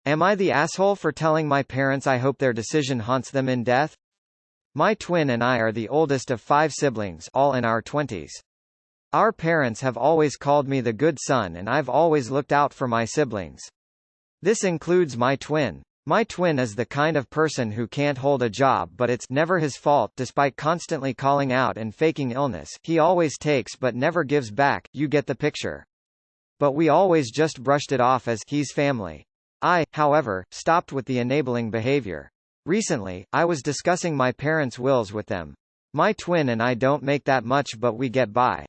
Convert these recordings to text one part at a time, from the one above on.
Am I the asshole for telling my parents I hope their decision haunts them in death? My twin and I are the oldest of 5 siblings, all in our 20s. Our parents have always called me the good son and I've always looked out for my siblings. This includes my twin. My twin is the kind of person who can't hold a job but it's never his fault despite constantly calling out and faking illness. He always takes but never gives back, you get the picture. But we always just brushed it off as he's family. I, however, stopped with the enabling behavior. Recently, I was discussing my parents' wills with them. My twin and I don't make that much but we get by.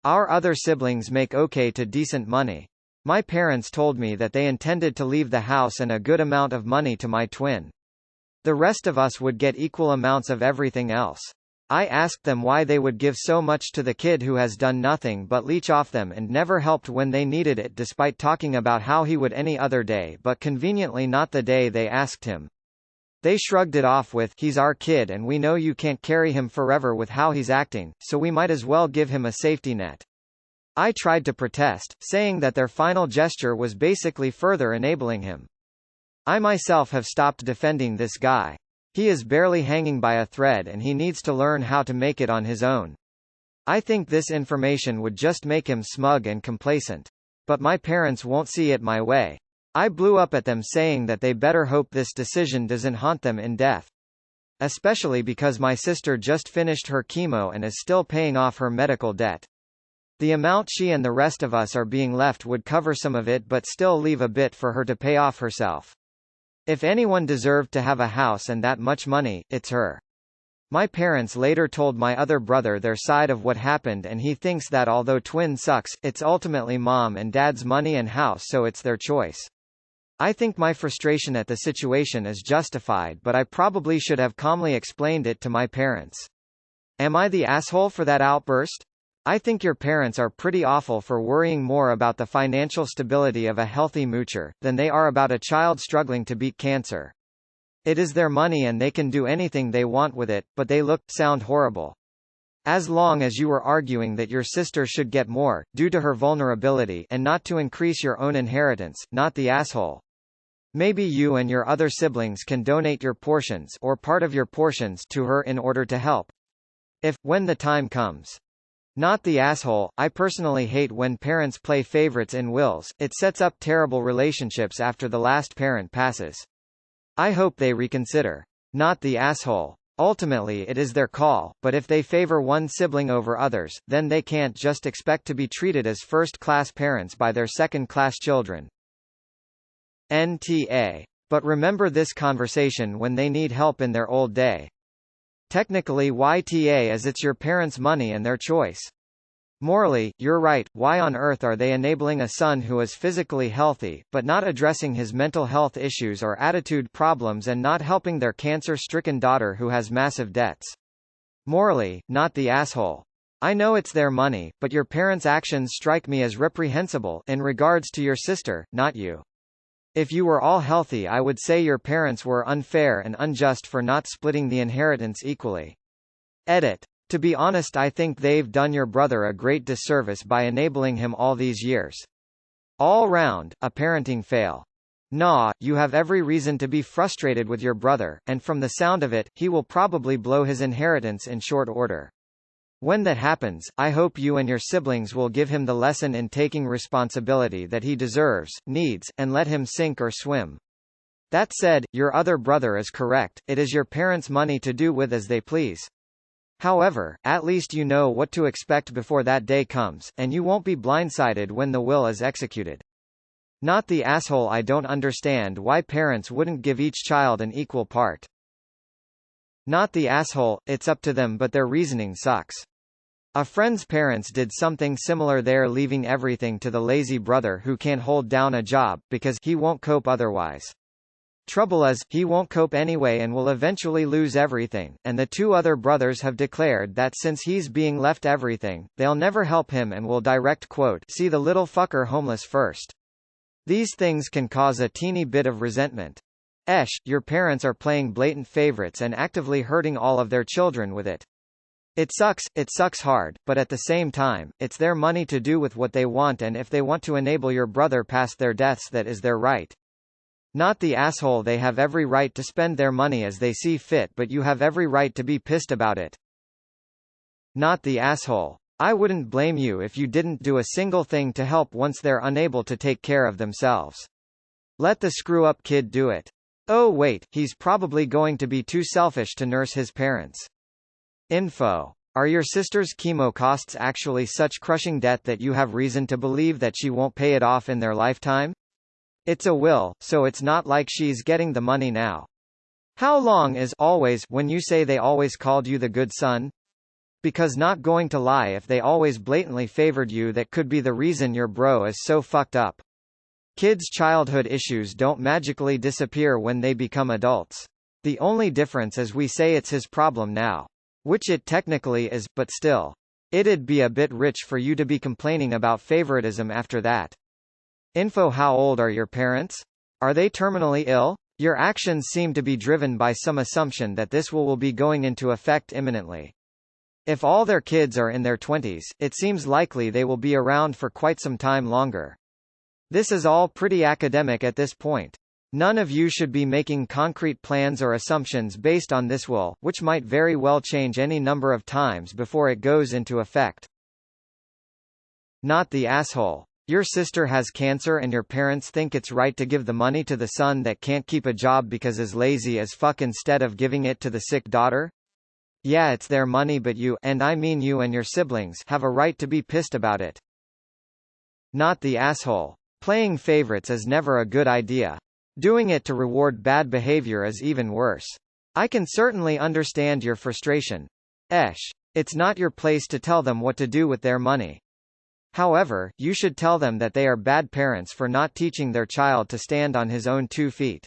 Our other siblings make okay to decent money. My parents told me that they intended to leave the house and a good amount of money to my twin. The rest of us would get equal amounts of everything else. I asked them why they would give so much to the kid who has done nothing but leech off them and never helped when they needed it despite talking about how he would any other day but conveniently not the day they asked him. They shrugged it off with, "He's our kid and we know you can't carry him forever with how he's acting, so we might as well give him a safety net." I tried to protest, saying that their final gesture was basically further enabling him. I myself have stopped defending this guy. He is barely hanging by a thread and he needs to learn how to make it on his own. I think this information would just make him smug and complacent. But my parents won't see it my way. I blew up at them saying that they better hope this decision doesn't haunt them in death. Especially because my sister just finished her chemo and is still paying off her medical debt. The amount she and the rest of us are being left would cover some of it but still leave a bit for her to pay off herself. If anyone deserved to have a house and that much money, it's her. My parents later told my other brother their side of what happened and he thinks that although twin sucks, it's ultimately mom and dad's money and house so it's their choice. I think my frustration at the situation is justified but I probably should have calmly explained it to my parents. Am I the asshole for that outburst? I think your parents are pretty awful for worrying more about the financial stability of a healthy moocher, than they are about a child struggling to beat cancer. It is their money and they can do anything they want with it, but they sound horrible. As long as you were arguing that your sister should get more, due to her vulnerability and not to increase your own inheritance, not the asshole. Maybe you and your other siblings can donate your portions or part of your portions to her in order to help. When the time comes. Not the asshole. I personally hate when parents play favorites in wills, it sets up terrible relationships after the last parent passes. I hope they reconsider. Not the asshole. Ultimately it is their call, but if they favor one sibling over others, then they can't just expect to be treated as first-class parents by their second-class children. NTA. But remember this conversation when they need help in their old day. Technically YTA as it's your parents' money and their choice. Morally, you're right, why on earth are they enabling a son who is physically healthy, but not addressing his mental health issues or attitude problems and not helping their cancer-stricken daughter who has massive debts? Morally, not the asshole. I know it's their money, but your parents' actions strike me as reprehensible in regards to your sister, not you. If you were all healthy I would say your parents were unfair and unjust for not splitting the inheritance equally. Edit. To be honest I think they've done your brother a great disservice by enabling him all these years. All round, a parenting fail. Nah, you have every reason to be frustrated with your brother, and from the sound of it, he will probably blow his inheritance in short order. When that happens, I hope you and your siblings will give him the lesson in taking responsibility that he deserves, needs, and let him sink or swim. That said, your other brother is correct, it is your parents' money to do with as they please. However, at least you know what to expect before that day comes, and you won't be blindsided when the will is executed. Not the asshole. I don't understand why parents wouldn't give each child an equal part. Not the asshole, it's up to them but their reasoning sucks. A friend's parents did something similar. They're leaving everything to the lazy brother who can't hold down a job, because he won't cope otherwise. Trouble is, he won't cope anyway and will eventually lose everything, and the 2 other brothers have declared that since he's being left everything, they'll never help him and will direct quote, "See the little fucker homeless first." These things can cause a teeny bit of resentment. Your parents are playing blatant favorites and actively hurting all of their children with it. It sucks hard, but at the same time, it's their money to do with what they want, and if they want to enable your brother past their deaths that is their right. Not the asshole. They have every right to spend their money as they see fit, but you have every right to be pissed about it. Not the asshole. I wouldn't blame you if you didn't do a single thing to help once they're unable to take care of themselves. Let the screw-up kid do it. Oh wait, he's probably going to be too selfish to nurse his parents. Info. Are your sister's chemo costs actually such crushing debt that you have reason to believe that she won't pay it off in their lifetime? It's a will, so it's not like she's getting the money now. How long is always when you say they always called you the good son? Because not going to lie, if they always blatantly favored you, that could be the reason your bro is so fucked up. Kids' childhood issues don't magically disappear when they become adults. The only difference is we say it's his problem now. Which it technically is, but still. It'd be a bit rich for you to be complaining about favoritism after that. Info. How old are your parents? Are they terminally ill? Your actions seem to be driven by some assumption that this will be going into effect imminently. If all their kids are in their 20s, it seems likely they will be around for quite some time longer. This is all pretty academic at this point. None of you should be making concrete plans or assumptions based on this will, which might very well change any number of times before it goes into effect. Not the asshole. Your sister has cancer and your parents think it's right to give the money to the son that can't keep a job because is lazy as fuck instead of giving it to the sick daughter? Yeah, it's their money, but you, and I mean you and your siblings, have a right to be pissed about it. Not the asshole. Playing favorites is never a good idea. Doing it to reward bad behavior is even worse. I can certainly understand your frustration. It's not your place to tell them what to do with their money. However, you should tell them that they are bad parents for not teaching their child to stand on his own 2 feet.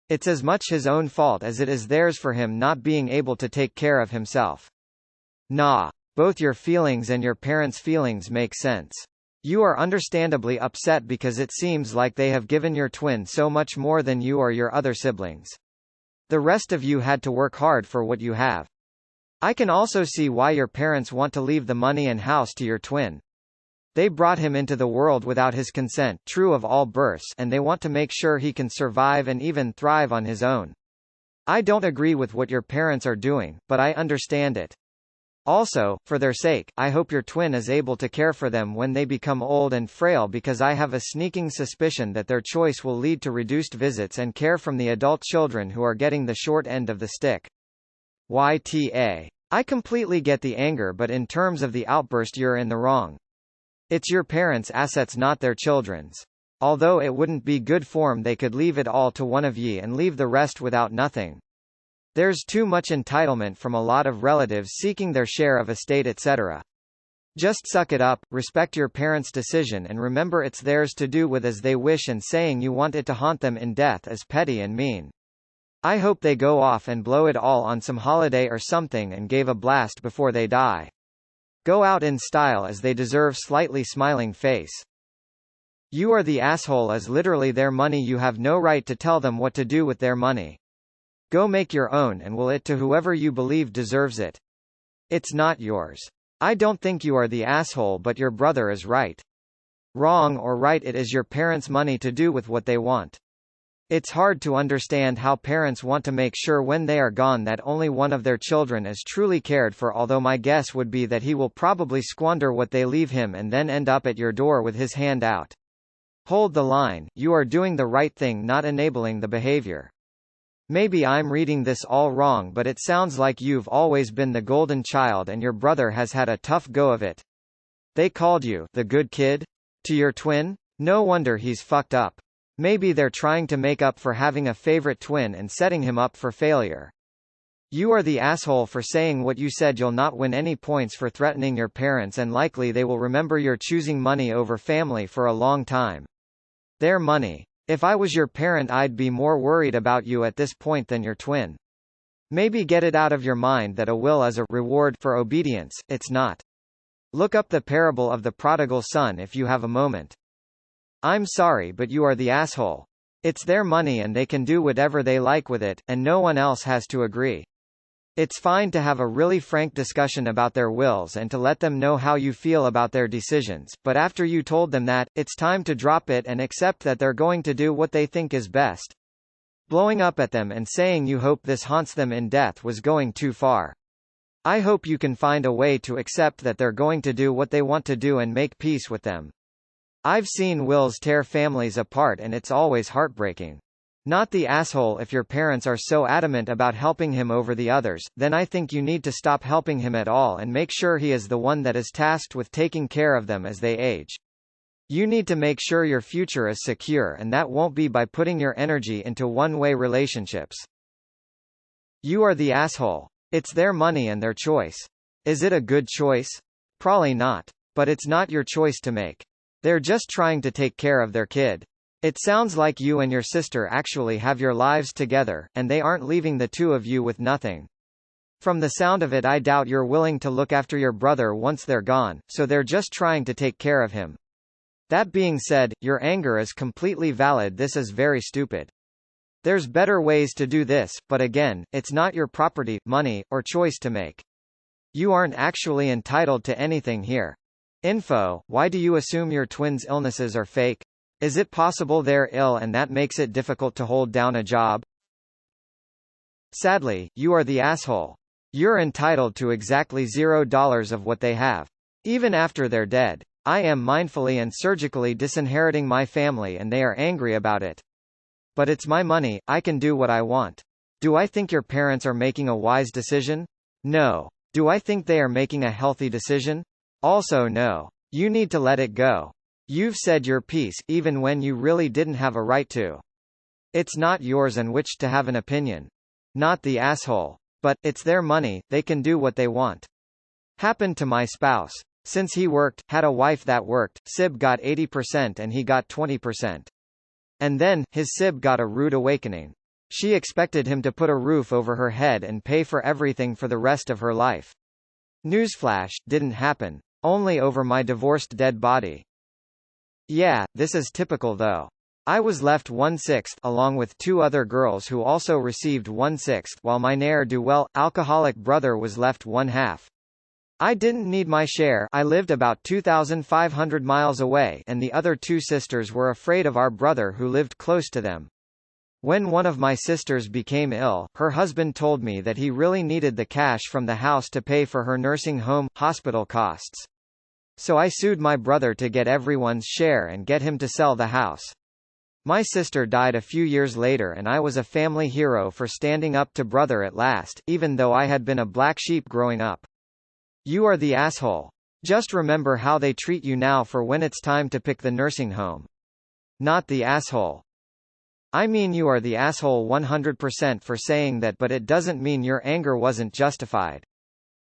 It's as much his own fault as it is theirs for him not being able to take care of himself. Nah. Both your feelings and your parents' feelings make sense. You are understandably upset because it seems like they have given your twin so much more than you or your other siblings. The rest of you had to work hard for what you have. I can also see why your parents want to leave the money and house to your twin. They brought him into the world without his consent, true of all births, and they want to make sure he can survive and even thrive on his own. I don't agree with what your parents are doing, but I understand it. Also, for their sake, I hope your twin is able to care for them when they become old and frail, because I have a sneaking suspicion that their choice will lead to reduced visits and care from the adult children who are getting the short end of the stick. YTA. I completely get the anger, but in terms of the outburst, you're in the wrong. It's your parents' assets, not their children's. Although it wouldn't be good form, they could leave it all to one of ye and leave the rest without nothing. There's too much entitlement from a lot of relatives seeking their share of estate, etc. Just suck it up, respect your parents' decision, and remember it's theirs to do with as they wish, and saying you want it to haunt them in death is petty and mean. I hope they go off and blow it all on some holiday or something and gave a blast before they die. Go out in style as they deserve. Slightly smiling face. You are the asshole is literally their money. You have no right to tell them what to do with their money. Go make your own and will it to whoever you believe deserves it. It's not yours. I don't think you are the asshole, but your brother is right. Wrong or right, it is your parents' money to do with what they want. It's hard to understand how parents want to make sure when they are gone that only one of their children is truly cared for, although my guess would be that he will probably squander what they leave him and then end up at your door with his hand out. Hold the line. You are doing the right thing, not enabling the behavior. Maybe I'm reading this all wrong, but it sounds like you've always been the golden child and your brother has had a tough go of it. They called you the good kid? To your twin? No wonder he's fucked up. Maybe they're trying to make up for having a favorite twin and setting him up for failure. You are the asshole for saying what you said. You'll not win any points for threatening your parents, and likely they will remember you're choosing money over family for a long time. Their money. If I was your parent, I'd be more worried about you at this point than your twin. Maybe get it out of your mind that a will is a reward for obedience. It's not. Look up the parable of the prodigal son if you have a moment. I'm sorry, but you are the asshole. It's their money and they can do whatever they like with it, and no one else has to agree. It's fine to have a really frank discussion about their wills and to let them know how you feel about their decisions, but after you told them that, it's time to drop it and accept that they're going to do what they think is best. Blowing up at them and saying you hope this haunts them in death was going too far. I hope you can find a way to accept that they're going to do what they want to do and make peace with them. I've seen wills tear families apart and it's always heartbreaking. Not the asshole. If your parents are so adamant about helping him over the others, then I think you need to stop helping him at all and make sure he is the one that is tasked with taking care of them as they age. You need to make sure your future is secure, and that won't be by putting your energy into one-way relationships. You are the asshole. It's their money and their choice. Is it a good choice? Probably not. But it's not your choice to make. They're just trying to take care of their kid. It sounds like you and your sister actually have your lives together, and they aren't leaving the two of you with nothing. From the sound of it, I doubt you're willing to look after your brother once they're gone, so they're just trying to take care of him. That being said, your anger is completely valid. This is very stupid. There's better ways to do this, but again, it's not your property, money, or choice to make. You aren't actually entitled to anything here. Info: why do you assume your twins' illnesses are fake? Is it possible they're ill and that makes it difficult to hold down a job? Sadly, you are the asshole. You're entitled to exactly $0 of what they have. Even after they're dead. I am mindfully and surgically disinheriting my family and they are angry about it. But it's my money, I can do what I want. Do I think your parents are making a wise decision? No. Do I think they are making a healthy decision? Also no. You need to let it go. You've said your piece, even when you really didn't have a right to. It's not yours on which to have an opinion. Not the asshole. But, it's their money, they can do what they want. Happened to my spouse. Since he worked, had a wife that worked, Sib got 80% and he got 20%. And then, his Sib got a rude awakening. She expected him to put a roof over her head and pay for everything for the rest of her life. Newsflash, didn't happen. Only over my divorced dead body. Yeah, this is typical though. I was left 1/6 along with two other girls who also received 1/6, while my ne'er-do-well, alcoholic brother was left 1/2. I didn't need my share. I lived about 2,500 miles away and the other two sisters were afraid of our brother who lived close to them. When one of my sisters became ill, her husband told me that he really needed the cash from the house to pay for her nursing home, hospital costs. So I sued my brother to get everyone's share and get him to sell the house. My sister died a few years later and I was a family hero for standing up to brother at last, even though I had been a black sheep growing up. You are the asshole. Just remember how they treat you now for when it's time to pick the nursing home. Not the asshole. I mean you are the asshole 100% for saying that, but it doesn't mean your anger wasn't justified.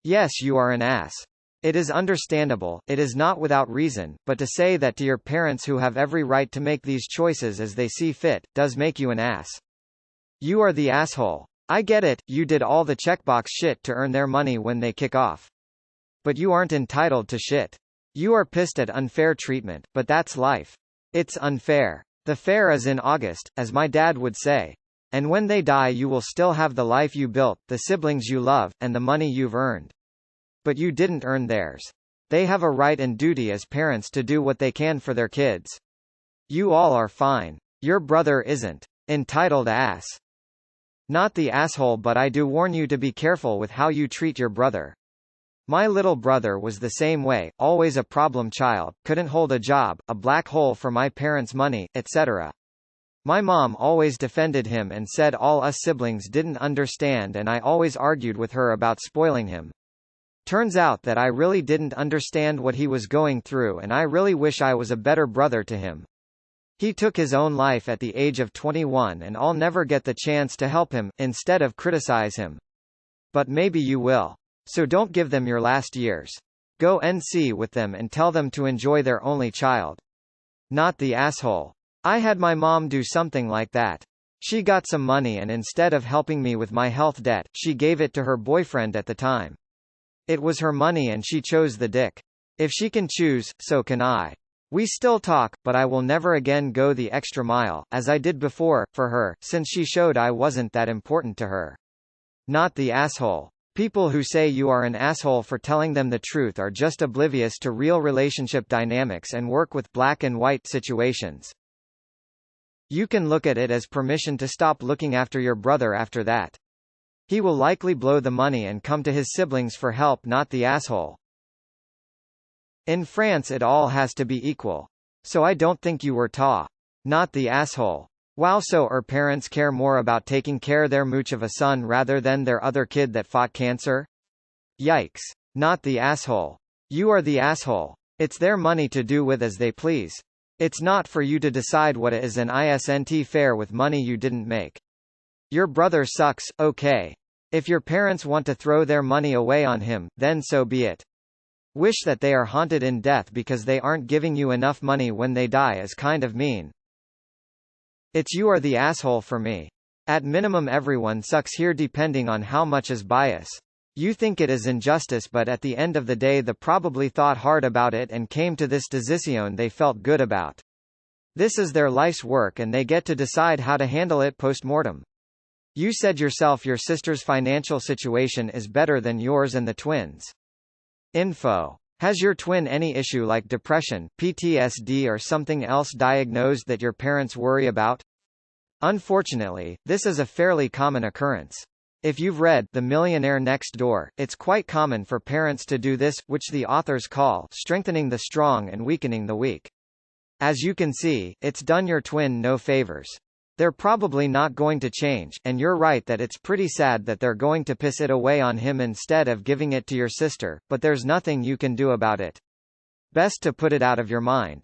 Yes, you are an ass. It is understandable, it is not without reason, but to say that to your parents who have every right to make these choices as they see fit, does make you an ass. You are the asshole. I get it, you did all the checkbox shit to earn their money when they kick off. But you aren't entitled to shit. You are pissed at unfair treatment, but that's life. It's unfair. The fair is in August, as my dad would say. And when they die you will still have the life you built, the siblings you love, and the money you've earned. But you didn't earn theirs. They have a right and duty as parents to do what they can for their kids. You all are fine. Your brother isn't. Entitled ass. Not the asshole, but I do warn you to be careful with how you treat your brother. My little brother was the same way, always a problem child, couldn't hold a job, a black hole for my parents' money, etc. My mom always defended him and said all us siblings didn't understand, and I always argued with her about spoiling him. Turns out that I really didn't understand what he was going through and I really wish I was a better brother to him. He took his own life at the age of 21 and I'll never get the chance to help him, instead of criticize him. But maybe you will. So don't give them your last years. Go NC with them and tell them to enjoy their only child. Not the asshole. I had my mom do something like that. She got some money and instead of helping me with my health debt, she gave it to her boyfriend at the time. It was her money and she chose the dick. If she can choose, so can I. We still talk, but I will never again go the extra mile, as I did before, for her, since she showed I wasn't that important to her. not the asshole. People who say you are an asshole for telling them the truth are just oblivious to real relationship dynamics and work with black and white situations. You can look at it as permission to stop looking after your brother after that. He will likely blow the money and come to his siblings for help, not the asshole. In France it all has to be equal. So I don't think you were not the asshole. Wow, so parents care more about taking care their mooch of a son rather than their other kid that fought cancer? Yikes. Not the asshole. You are the asshole. It's their money to do with as they please. It's not for you to decide what is an isn't fair with money you didn't make. Your brother sucks, okay. If your parents want to throw their money away on him, then so be it. Wish that they are haunted in death because they aren't giving you enough money when they die is kind of mean. It's you are the asshole for me. At minimum everyone sucks here depending on how much is bias. You think it is injustice, but at the end of the day they probably thought hard about it and came to this decision they felt good about. This is their life's work and they get to decide how to handle it post-mortem. You said yourself your sister's financial situation is better than yours and the twins. Info. Has your twin any issue like depression, PTSD or something else diagnosed that your parents worry about? Unfortunately, this is a fairly common occurrence. If you've read The Millionaire Next Door, it's quite common for parents to do this, which the authors call strengthening the strong and weakening the weak. As you can see, it's done your twin no favors. They're probably not going to change, and you're right that it's pretty sad that they're going to piss it away on him instead of giving it to your sister, but there's nothing you can do about it. Best to put it out of your mind.